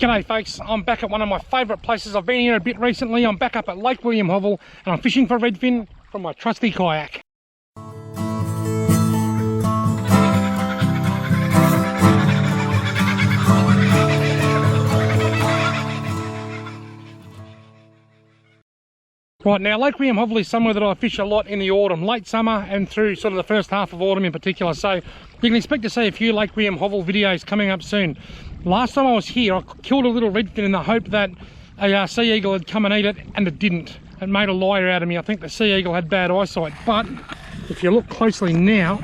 G'day folks, I'm back at one of my favourite places. I've been here a bit recently. I'm back up at Lake WIlliam Hovell and I'm fishing for redfin from my trusty kayak. Right, now Lake WIlliam Hovell is somewhere that I fish a lot in the autumn, late summer and through sort of the first half of autumn in particular, so you can expect to see a few Lake WIlliam Hovell videos coming up soon. Last time I was here I killed a little redfin in the hope that a sea eagle had come and eat it, and it didn't. It made a liar out of me. I think the sea eagle had bad eyesight, but if you look closely now,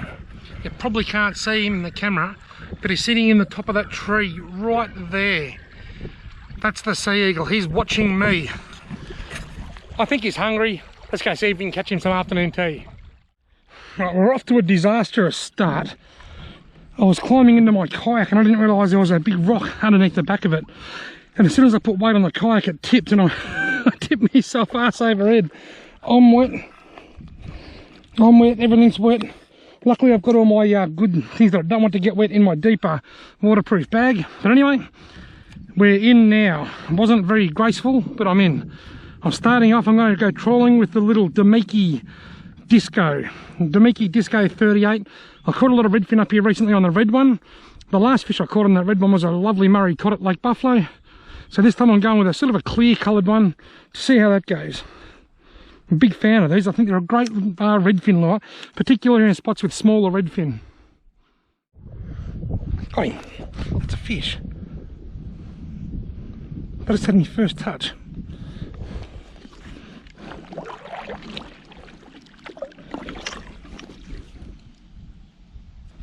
you probably can't see him in the camera, but he's sitting in the top of that tree right there. That's the sea eagle. He's watching me. I think he's hungry. Let's go see if we can catch him some afternoon tea. Right, we're off to a disastrous start. I was climbing into my kayak and I didn't realise there was a big rock underneath the back of it. And as soon as I put weight on the kayak, it tipped and I tipped myself arse over head. I'm wet. Everything's wet. Luckily I've got all my good things that I don't want to get wet in my deeper waterproof bag. But anyway, we're in now. It wasn't very graceful, but I'm in. I'm starting off. I'm going to go trawling with the little Damiki Disco 38. I caught a lot of redfin up here recently on the red one. The last fish I caught on that red one was a lovely Murray cod at Lake Buffalo. So this time I'm going with a sort of a clear coloured one to see how that goes. I'm a big fan of these. I think they're a great redfin lure, particularly in spots with smaller redfin. Got him. It's a fish. I just had my first touch.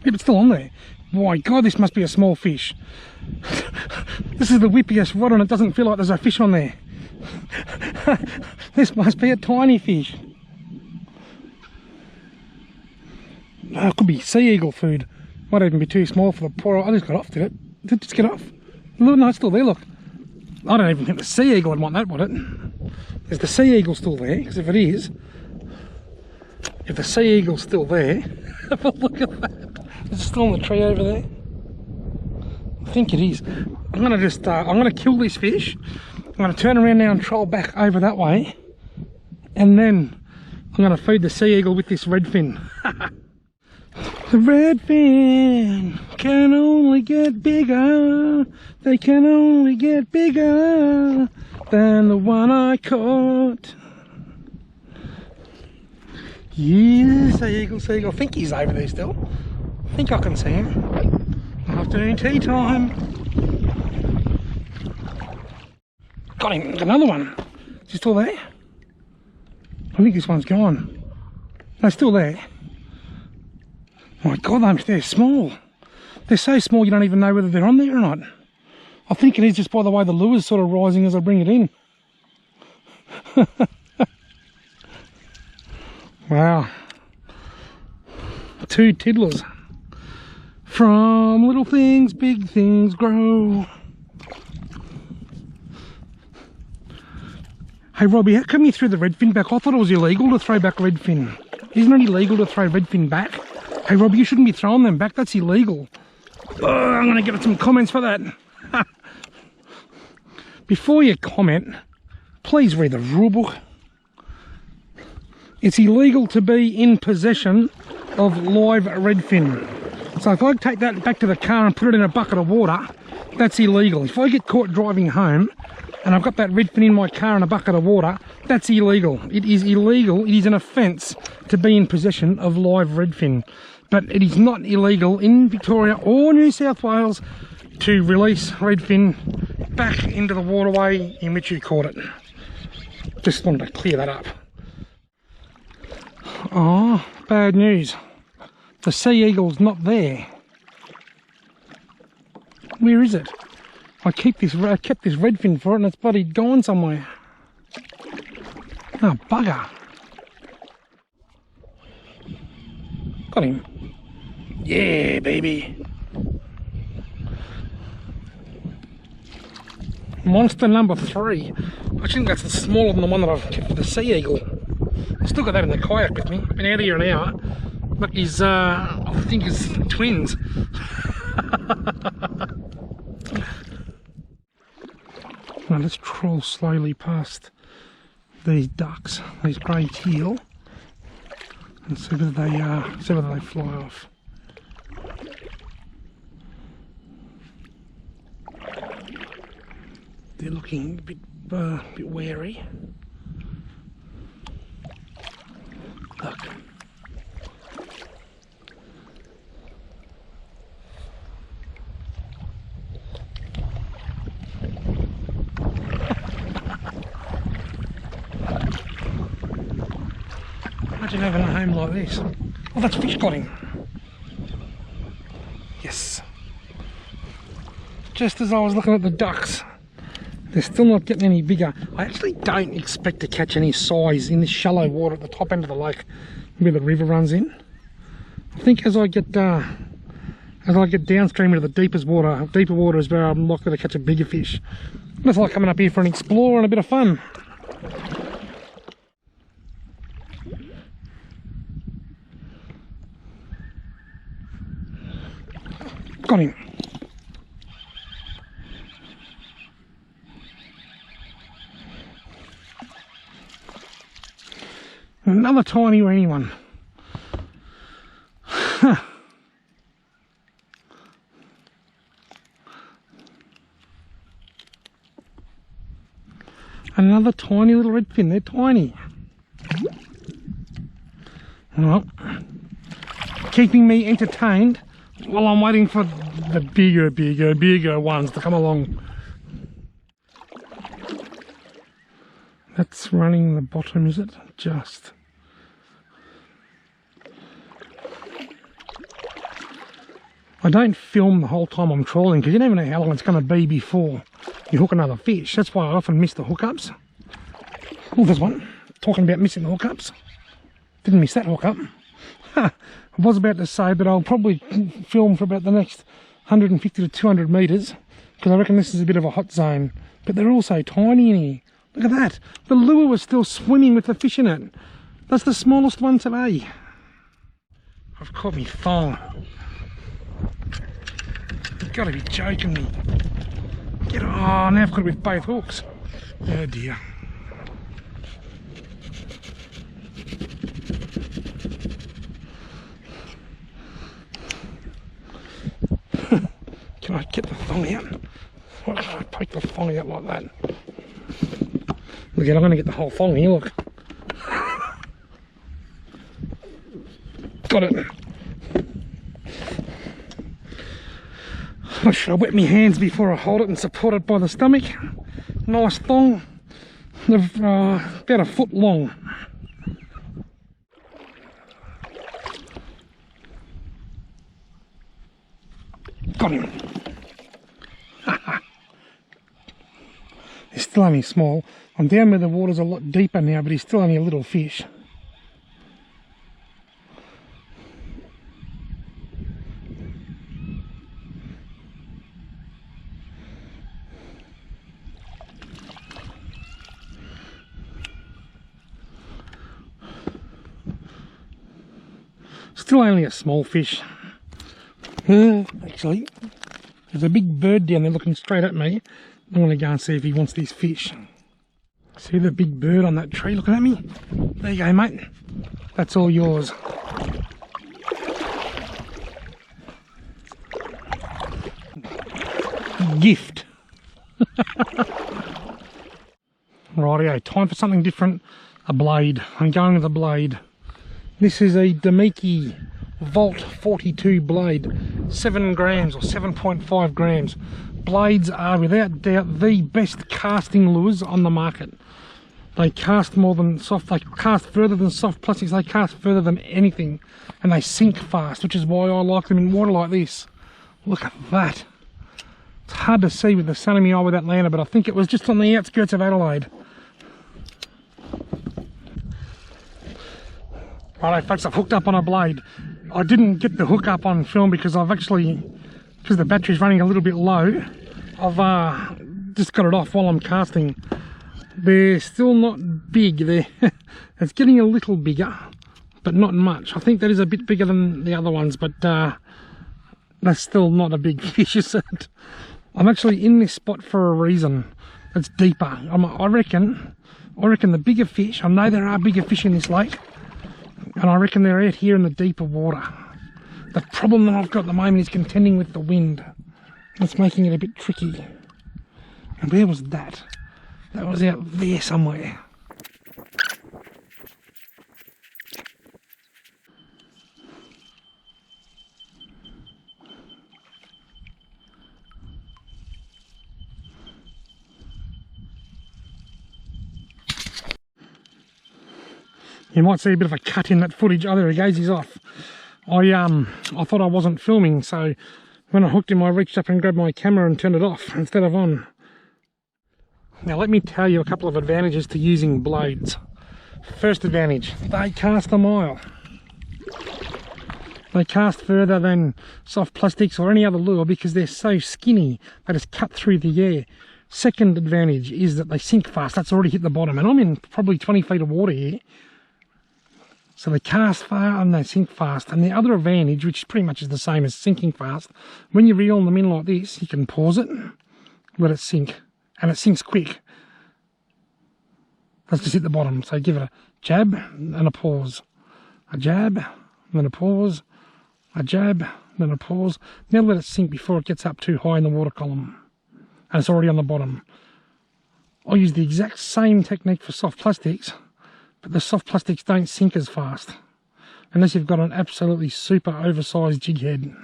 Yeah, but still on there. My God, this must be a small fish. This is the whippiest rod and it doesn't feel like there's a fish on there. This must be a tiny fish. Oh, it could be sea eagle food. Might even be too small for the poor. I just got off, did it? Did it just get off? Look, no, it's still there, look. I don't even think the sea eagle would want that, would it? Is the sea eagle still there? Because if it is, if the sea eagle's still there, have a look at that. It's still on the tree over there. I think it is. I'm gonna just, I'm gonna kill this fish. I'm gonna turn around now and troll back over that way, and then I'm gonna feed the sea eagle with this redfin. The redfin can only get bigger. They can only get bigger than the one I caught. Yeah, sea eagle. I think he's over there still. I think I can see him. Afternoon tea time. Got him. Another one. Is he still there? I think this one's gone. No, still there. My God, they're small. They're so small you don't even know whether they're on there or not. I think it is just by the way the lure's sort of rising as I bring it in. Wow. 2 tiddlers. From little things, big things grow. Hey Robbie, how come you threw the redfin back? I thought it was illegal to throw back redfin. Isn't it illegal to throw redfin back? Hey Robbie, you shouldn't be throwing them back. That's illegal. Oh, I'm going to get some comments for that. Before you comment, please read the rule book. It's illegal to be in possession of live redfin. So if I take that back to the car and put it in a bucket of water, that's illegal. If I get caught driving home and I've got that redfin in my car in a bucket of water, that's illegal. It is illegal. It is an offence to be in possession of live redfin. But it is not illegal in Victoria or New South Wales to release redfin back into the waterway in which you caught it. Just wanted to clear that up. Oh, bad news. The sea eagle's not there. Where is it? I kept this redfin for it and it's bloody gone somewhere. Oh, bugger. Got him. Yeah, baby. Monster number 3. I think that's smaller than the one that I've kept for the sea eagle. I've still got that in the kayak with me. Been out here an hour. Look, he's, I think he's twins. Now let's trawl slowly past these ducks, these grey teal, and see whether they fly off. They're looking a bit wary. Look. Imagine having a home like this. Oh, that's fish got him. Yes. Just as I was looking at the ducks, they're still not getting any bigger. I actually don't expect to catch any size in this shallow water at the top end of the lake where the river runs in. I think as I get downstream into the deeper water is where I'm likely to catch a bigger fish. It's like coming up here for an explore and a bit of fun. Got him. Another tiny weeny one. Another tiny little redfin. They're tiny. Well, keeping me entertained while I'm waiting for the bigger ones to come along. That's running the bottom, is it? Just. I don't film the whole time I'm trawling because you never know how long it's going to be before you hook another fish. That's why I often miss the hookups. Oh, there's one. Talking about missing the hookups. Didn't miss that hookup. I was about to say, but I'll probably film for about the next 150 to 200 metres because I reckon this is a bit of a hot zone. But they're all so tiny in here. Look at that. The lure was still swimming with the fish in it. That's the smallest one today. I've caught me thong. You've got to be joking me. Oh, now I've got it with both hooks. Oh dear. Can I get the thong out? Why can't I poke the thong out like that? Look, I'm going to get the whole thong here, look. Got it. I should wet my hands before I hold it and support it by the stomach. Nice thong. About a foot long. Got him. He's still only small. I'm down where the water's a lot deeper now, but he's still only a little fish. Still only a small fish. Actually, there's a big bird down there looking straight at me. I want to go and see if he wants these fish. See the big bird on that tree looking at me? There you go, mate. That's all yours. Gift. Rightio, time for something different. A blade. I'm going with a blade. This is a Damiki Volt 42 blade. 7 grams or 7.5 grams. Blades are without doubt the best casting lures on the market. They cast more than soft, they cast further than soft plastics, they cast further than anything, and they sink fast, which is why I like them in water like this. Look at that. It's hard to see with the sun in my eye with that lander, but I think it was just on the outskirts of Adelaide. Righto folks, I've hooked up on a blade. I didn't get the hook up on film because because the battery's running a little bit low, I've just got it off while I'm casting. They're still not big. It's getting a little bigger, but not much. I think that is a bit bigger than the other ones, but that's still not a big fish, is it? I'm actually in this spot for a reason. It's deeper. I reckon the bigger fish, I know there are bigger fish in this lake, and I reckon they're out here in the deeper water. The problem that I've got at the moment is contending with the wind. That's making it a bit tricky. And where was that? That was out there somewhere. You might see a bit of a cut in that footage. Oh, there he goes, he's off. I thought I wasn't filming, so when I hooked him, I reached up and grabbed my camera and turned it off instead of on. Now let me tell you a couple of advantages to using blades. First advantage, they cast a mile. They cast further than soft plastics or any other lure because they're so skinny, they just cut through the air. Second advantage is that they sink fast. That's already hit the bottom, and I'm in probably 20 feet of water here. So they cast far and they sink fast. And the other advantage, which pretty much is the same as sinking fast, when you reel them in like this, you can pause it, let it sink, and it sinks quick. Let's just hit the bottom. So give it a jab and a pause. A jab, then a pause, a jab, then a pause. Now let it sink before it gets up too high in the water column. And it's already on the bottom. I'll use the exact same technique for soft plastics, but the soft plastics don't sink as fast unless you've got an absolutely super oversized jig head.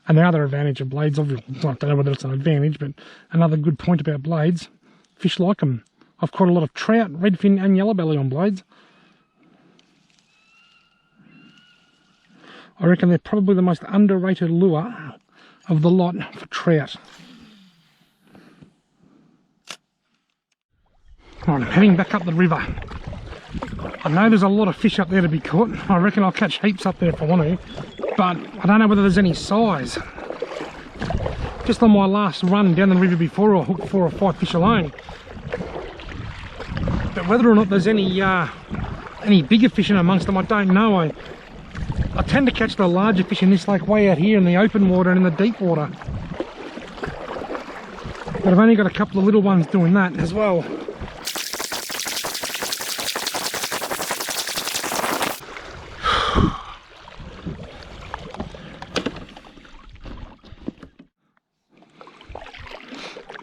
And the other advantage of blades, obviously, I don't know whether it's an advantage, but another good point about blades, fish like them. I've caught a lot of trout, redfin and yellow belly on blades. I reckon they're probably the most underrated lure of the lot for trout. Right, I'm heading back up the river. I know there's a lot of fish up there to be caught. I reckon I'll catch heaps up there if I want to, but I don't know whether there's any size. Just on my last run down the river before, I hooked 4 or 5 fish alone. But whether or not there's any bigger fish in amongst them, I don't know. I tend to catch the larger fish in this lake way out here in the open water and in the deep water. But I've only got a couple of little ones doing that as well.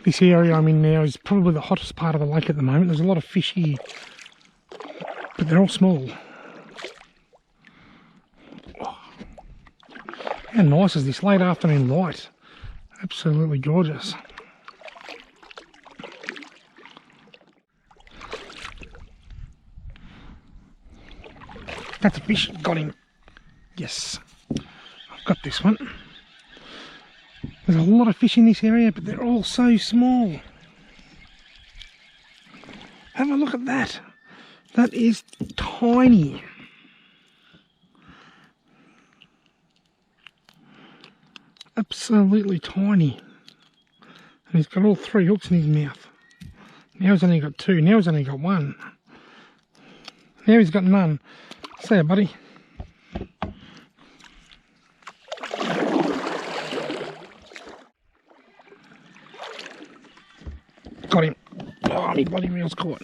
This area I'm in now is probably the hottest part of the lake at the moment. There's a lot of fish here, but they're all small. Oh, how nice is this late afternoon light? Absolutely gorgeous. That's a fish, got him. Yes, I've got this one. There's a lot of fish in this area, but they're all so small. Have a look at that. That is tiny. Absolutely tiny. And he's got all 3 hooks in his mouth. Now he's only got 2. Now he's only got 1. Now he's got none. See ya, buddy. Got him. Oh, my bloody reel's caught.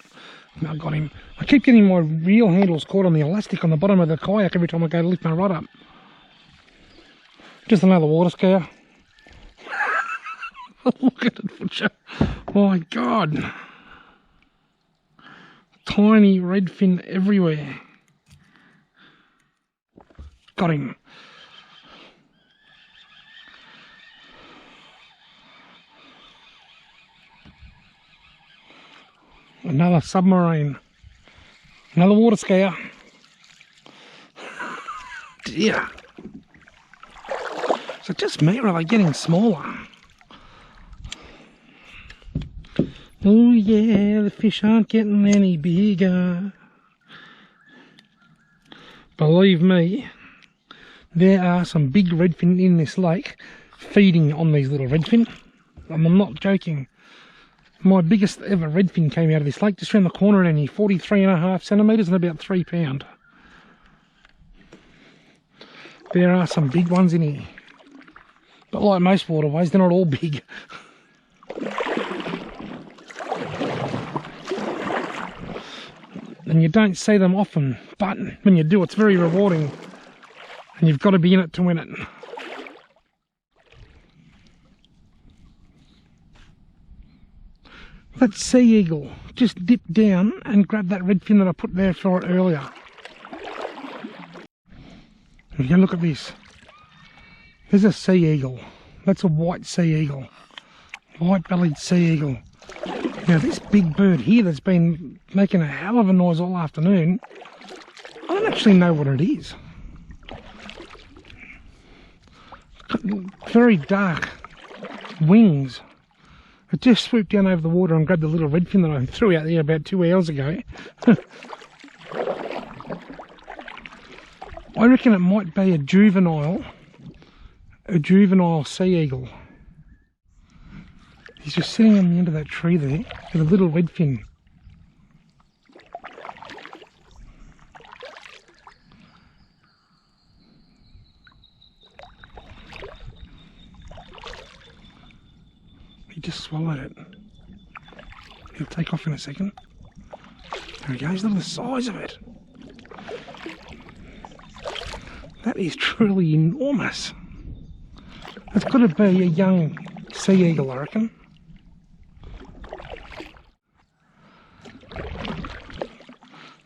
I got him. I keep getting my reel handles caught on the elastic on the bottom of the kayak every time I go to lift my rod up. Just another water scare. Look at it, Butcher. Oh my God. Tiny redfin everywhere. Got him. Another submarine. Another water scare. Dear. Is it just me or are they getting smaller? Oh yeah, the fish aren't getting any bigger. Believe me, there are some big redfin in this lake feeding on these little redfin. I'm not joking. My biggest ever redfin came out of this lake just around the corner, and only 43.5 centimetres and about 3 pound. There are some big ones in here. But like most waterways, they're not all big. And you don't see them often, but when you do, it's very rewarding. And you've got to be in it to win it. That sea eagle just dipped down and grabbed that redfin that I put there for it earlier. If you look at this, there's a sea eagle. That's a white sea eagle, white-bellied sea eagle. Now this big bird here that's been making a hell of a noise all afternoon, I don't actually know what it is. Very dark wings. It just swooped down over the water and grabbed the little redfin that I threw out there about 2 hours ago. I reckon it might be a juvenile sea eagle. He's just sitting on the end of that tree there with a little redfin. He just swallowed it. He'll take off in a second. There he goes, look at the size of it. That is truly enormous. It's got to be a young sea eagle, I reckon.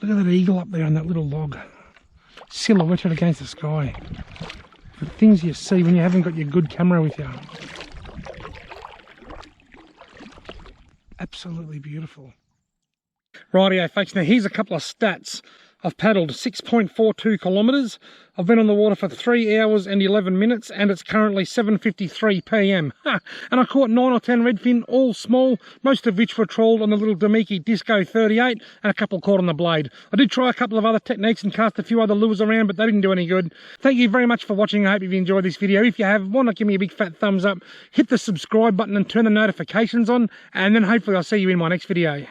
Look at that eagle up there on that little log, silhouetted against the sky. The things you see when you haven't got your good camera with you. Absolutely beautiful. Rightio folks, now here's a couple of stats. I've paddled 6.42 kilometres. I've been on the water for 3 hours and 11 minutes and it's currently 7:53 p.m. And I caught 9 or 10 redfin, all small, most of which were trawled on the little Damiki Disco 38 and a couple caught on the blade. I did try a couple of other techniques and cast a few other lures around, but they didn't do any good. Thank you very much for watching. I hope you've enjoyed this video. If you have, why not give me a big fat thumbs up, hit the subscribe button and turn the notifications on, and then hopefully I'll see you in my next video.